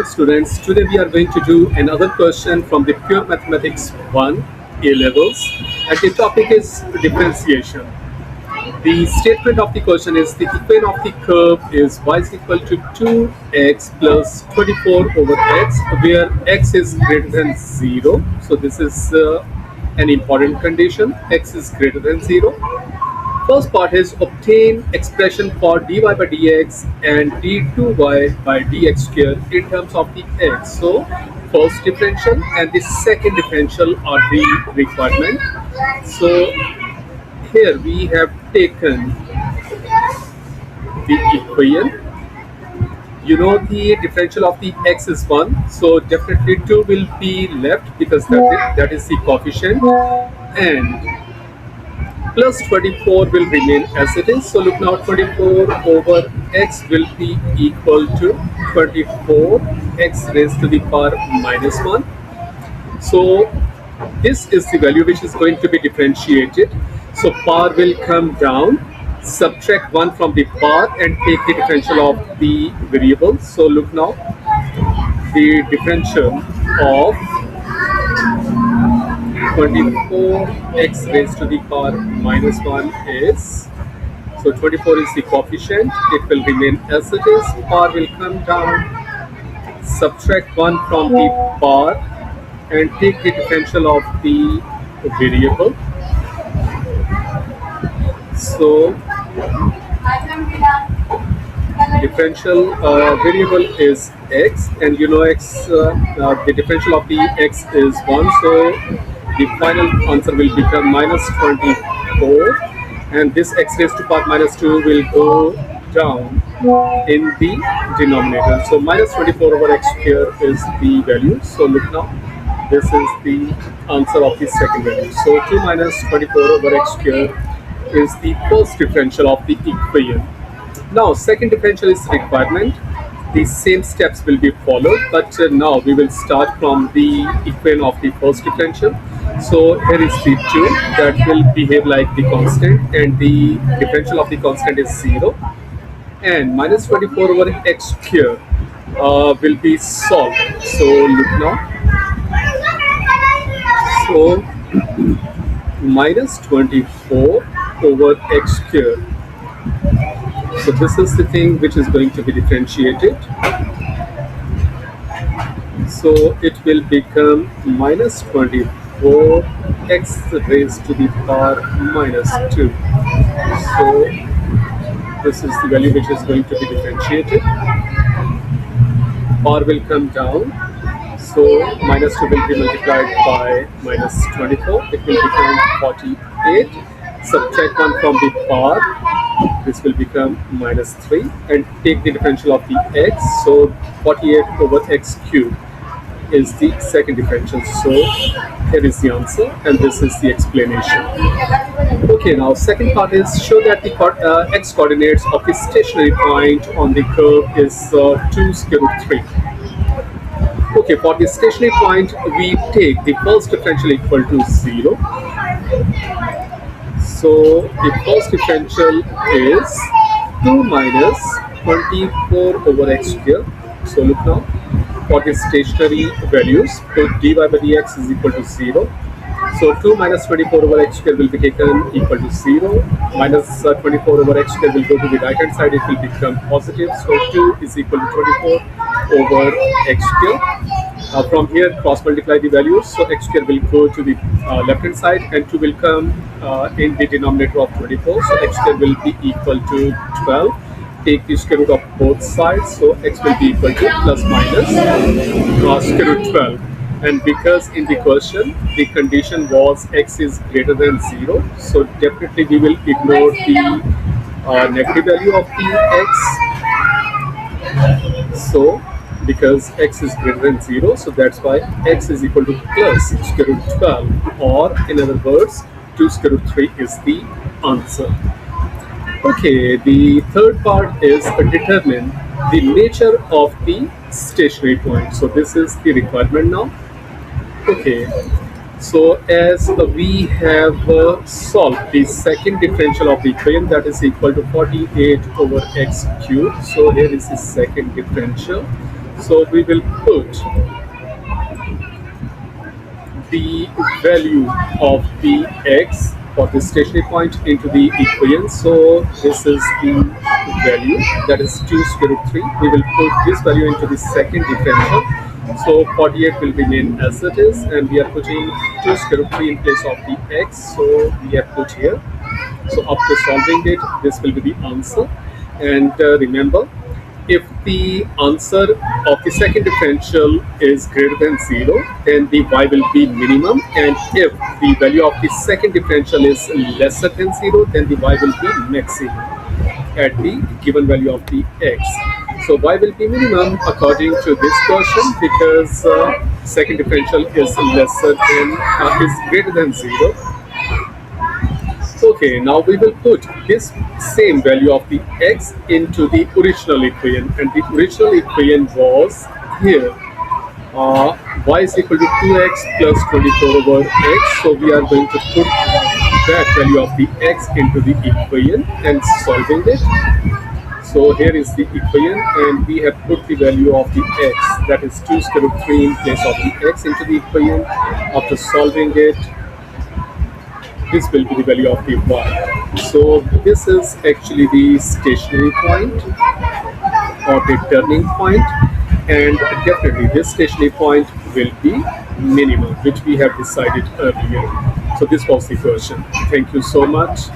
morning, students. Today we are going to do another question from the Pure Mathematics 1 A levels, and the topic is differentiation. The statement of the question is the equation of the curve is y is equal to 2x plus 24 over x, where x is greater than 0. So this is an important condition. X is greater than 0. First part is obtain expression for dy by dx and d2y by dx square in terms of the x. So first differential and the second differential are the requirement. So here we have taken the equation. You know the differential of the x is 1, so definitely 2 will be left because that is the coefficient, and plus 24 will remain as it is. So look now, 24 over x will be equal to 24 x raised to the power minus 1. So this is the value which is going to be differentiated. So power will come down, subtract 1 from the power and take the differential of the variable. So look now, the differential of 24x raised to the power minus 1 is, so 24 is the coefficient, it will remain as it is, power will come down, subtract 1 from the power and take the differential of the variable. So differential variable is x, and you know x, the differential of the x is 1, so the final answer will become minus 24, and this x raised to power minus 2 will go down in the denominator. So minus 24 over x square is the value. So look now, this is the answer of the second value. So 2 minus 24 over x square is the first differential of the equation. Now second differential is requirement. The same steps will be followed, but now we will start from the equation of the first differential. So here is the 2 that will behave like the constant, and the differential of the constant is 0, and minus 24 over x square will be solved. So look now, so minus 24 over x square. So this is the thing which is going to be differentiated. So it will become minus 24 x raised to the power minus 2. So this is the value which is going to be differentiated. Power will come down. So minus 2 will be multiplied by minus 24. It will become 48. Subtract 1 from the power. This will become minus 3, and take the differential of the x. So 48 over x cubed is the second differential. So here is the answer, and this is the explanation. Okay, now second part is show that the x coordinates of the stationary point on the curve is 2 square root 3. Okay, for the stationary point we take the first differential equal to 0. So the first differential is 2 minus 24 over x square. So look now, for the stationary values, so dy by dx is equal to 0. So 2 minus 24 over x square will be taken equal to 0. Minus 24 over x square will go to the right hand side, it will become positive. So 2 is equal to 24 over x square. From here, cross multiply the values, so x square will go to the left hand side and 2 will come in the denominator of 24. So x square will be equal to 12. Take the square root of both sides, so x will be equal to plus minus square root 12. And because in the question the condition was x is greater than 0, so definitely we will ignore the negative value of the x. So because x is greater than 0, so that's why x is equal to plus square root 12, or in other words 2 square root 3 is the answer. Okay, the third part is determine the nature of the stationary point. So this is the requirement now. Okay, so as we have solved the second differential of the equation, that is equal to 48 over x cubed. So here is the second differential. So we will put the value of the x for the stationary point into the equation. So this is the value, that is 2 square root 3. We will put this value into the second differential. So 48 will remain as it is, and we are putting 2 square root 3 in place of the x. So we have put here. So after solving it, this will be the answer. And remember, if the answer of the second differential is greater than 0, then the y will be minimum, and if the value of the second differential is lesser than 0, then the y will be maximum at the given value of the x. So y will be minimum according to this question, because second differential is greater than 0. Okay, now we will put this same value of the x into the original equation, and the original equation was here. Y is equal to 2x plus 24 over x. So we are going to put that value of the x into the equation and solving it. So here is the equation, and we have put the value of the x, that is 2 square root 3 in place of the x, into the equation. After solving it, this will be the value of the y. So this is actually the stationary point or the turning point, and definitely this stationary point will be minimum, which we have decided earlier. So this was the question. Thank you so much.